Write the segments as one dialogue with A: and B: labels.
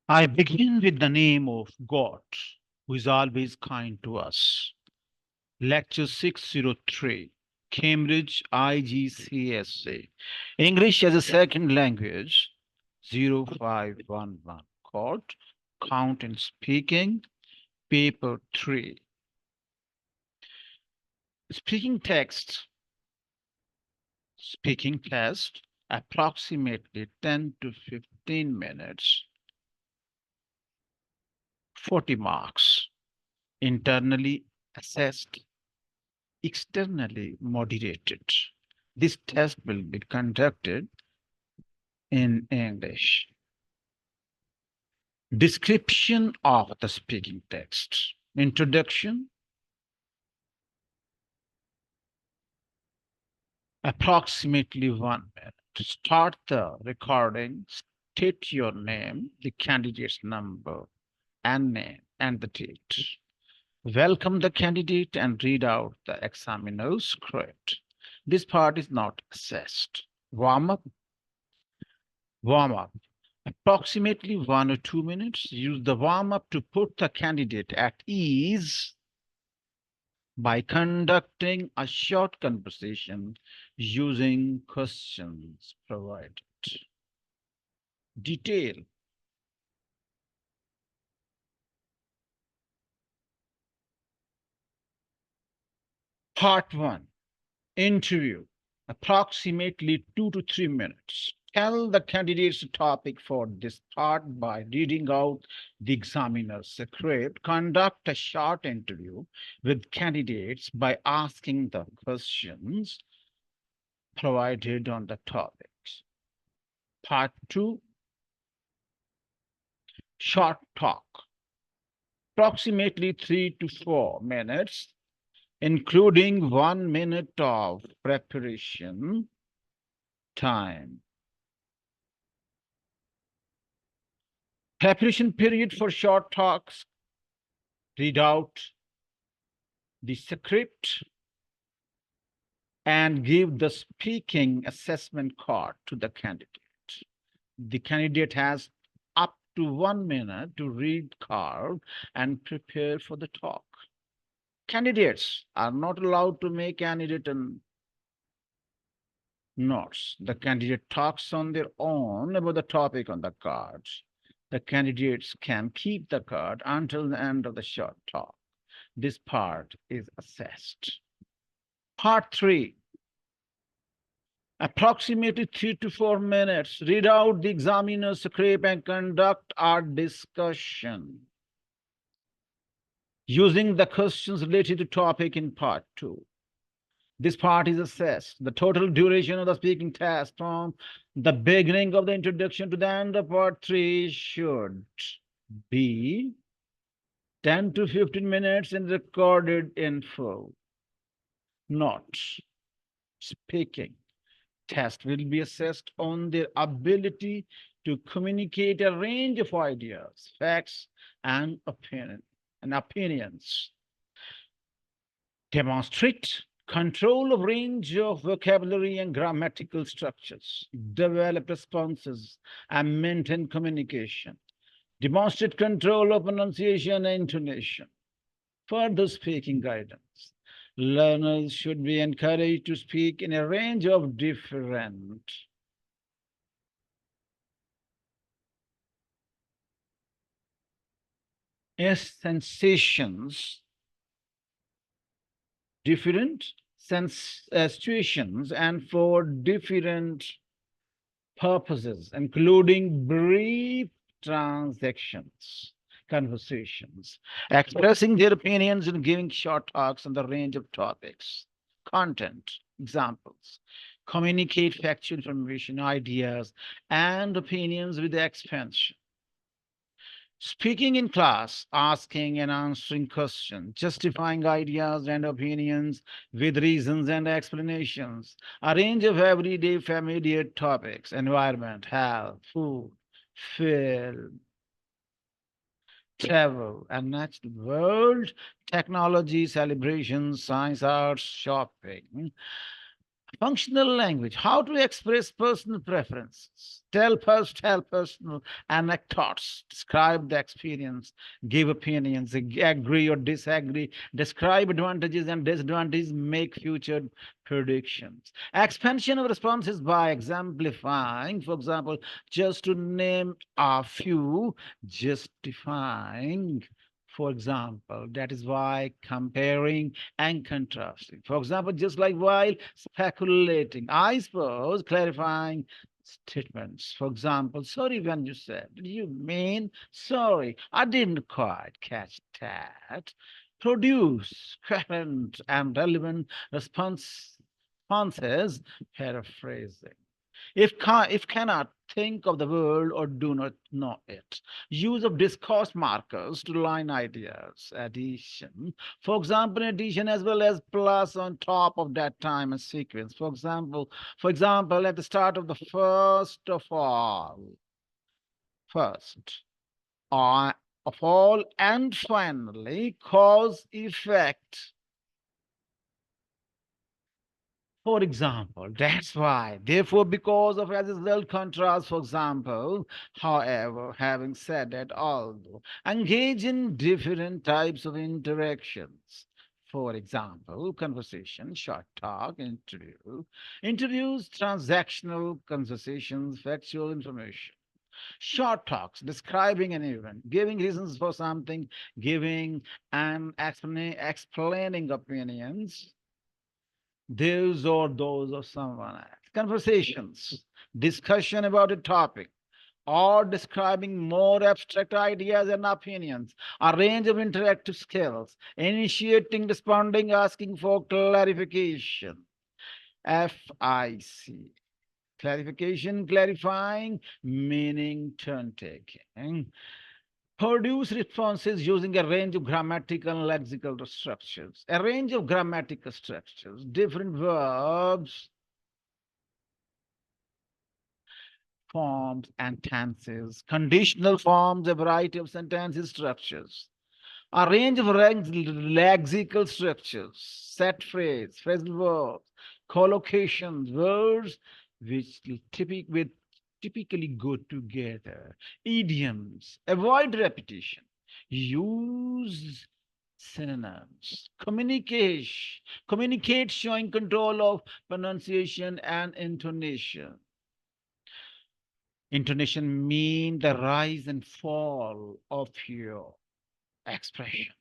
A: I begin with the name of God, who is always kind to us. Lecture 603, Cambridge IGCSE, English as a Second Language, 0511, called Count and Speaking, Paper 3. Speaking text, speaking test, approximately 10 to 15 minutes, 40 marks, internally assessed, externally moderated. This test will be conducted in English. Description of the speaking text. Introduction. Approximately 1 minute. Start the recording. State your name, the candidate's number, and name, and the date. Welcome the candidate and read out the examiner's script. This part is not assessed. Warm up. Warm up. Approximately 1 or 2 minutes. Use the warm up to put the candidate at ease by conducting a short conversation using questions provided. Detail. Part 1. Interview. Approximately 2 to 3 minutes. Tell the candidate's topic for this part by reading out the examiner's script. Conduct a short interview with candidates by asking the questions provided on the topics. Part 2. Short talk. Approximately 3 to 4 minutes, including 1 minute of preparation time. Preparation period for short talks. Read out the script and give the speaking assessment card to the candidate. The candidate has up to 1 minute to read card and prepare for the talk. Candidates are not allowed to make any written notes. The candidate talks on their own about the topic on the cards. The candidates can keep the card until the end of the short talk. This part is assessed. Part 3. Approximately 3 to 4 minutes. Read out the examiner's script and conduct our discussion using the questions related to topic in part 2. This part is assessed. The total duration of the speaking test from the beginning of the introduction to the end of part 3 should be 10 to 15 minutes and recorded in full. Note, speaking test will be assessed on their ability to communicate a range of ideas, facts, and opinions. Demonstrate control of range of vocabulary and grammatical structures, develop responses, and maintain communication. Demonstrate control of pronunciation and intonation. Further speaking guidance. Learners should be encouraged to speak in a range of different sensations, different situations, and for different purposes, including brief transactions, conversations, expressing their opinions and giving short talks on the range of topics. Content, examples. Communicate factual information, ideas, and opinions with expansion. Speaking in class, asking and answering questions, justifying ideas and opinions with reasons and explanations, a range of everyday familiar topics, environment, health, food, film, travel, and natural world, technology, celebrations, science, arts, shopping, Functional language, how to express personal preferences, tell personal anecdotes, describe the experience, give opinions, agree or disagree, describe advantages and disadvantages, make future predictions. Expansion of responses by exemplifying, for example, just to name a few, justifying. For example, that is why comparing and contrasting. For example, just like while speculating, I suppose clarifying statements. For example, sorry when you said, did you mean sorry? I didn't quite catch that. Produce current and relevant responses, paraphrasing. If cannot think of the word or do not know it. Use of discourse markers to line ideas. Addition. For example, addition as well as plus on top of that time and sequence. For example, at the start of the first of all, first of all, and finally, cause effect. For example, that's why. Therefore, because of as a result contrast, for example, however, having said that, although engage in different types of interactions. For example, conversation, short talk, interview. Interviews, transactional conversations, factual information. Short talks, describing an event, giving reasons for something, giving and explaining opinions those or those of someone else. Conversations, discussion about a topic, or describing more abstract ideas and opinions, a range of interactive skills, initiating, responding, asking for clarification. FIC. Clarification, clarifying, meaning, turn taking. Produce responses using a range of grammatical and lexical structures. A range of grammatical structures, different verbs, forms, and tenses, conditional forms, a variety of sentences structures. A range of lexical structures, set phrase, phrasal verbs, collocations, words which typically go together, idioms, avoid repetition, use synonyms, communicate showing control of pronunciation and intonation. Intonation mean the rise and fall of your expression.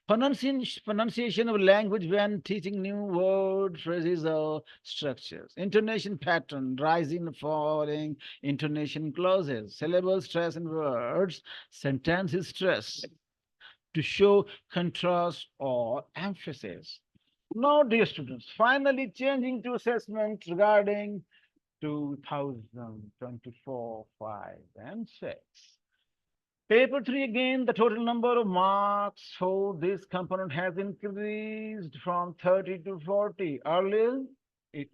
A: Pronunciation of language when teaching new words, phrases, or structures. Intonation pattern, rising, falling, intonation clauses, syllable stress in words, sentence stress to show contrast or emphasis. Now, dear students, finally changing to assessment regarding 2024, 5, and 6. Paper 3 again, the total number of marks for this component has increased from 30 to 40. Earlier, it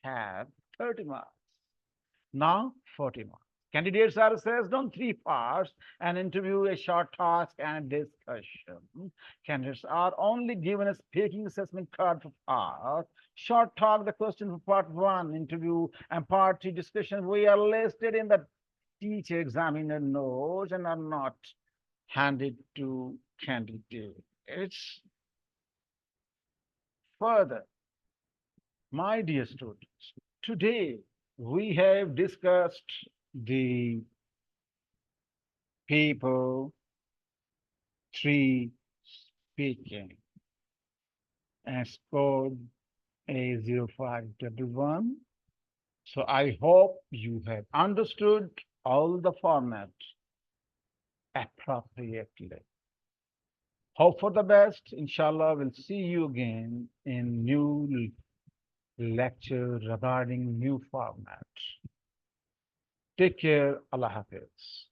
A: had 30 marks. Now, 40 marks. Candidates are assessed on three parts: an interview, a short task, and a discussion. Candidates are only given a speaking assessment card for part. Short talk, the question for part one, interview, and part two, discussion. We are listed in the teacher examiner notes and are not handed to candidates. Further, my dear students, today we have discussed the paper 3 speaking as code A0511. So I hope you have understood all the format appropriately. Hope for the best. Inshallah, we'll see you again in new lecture regarding new format. Take care. Allah Hafiz.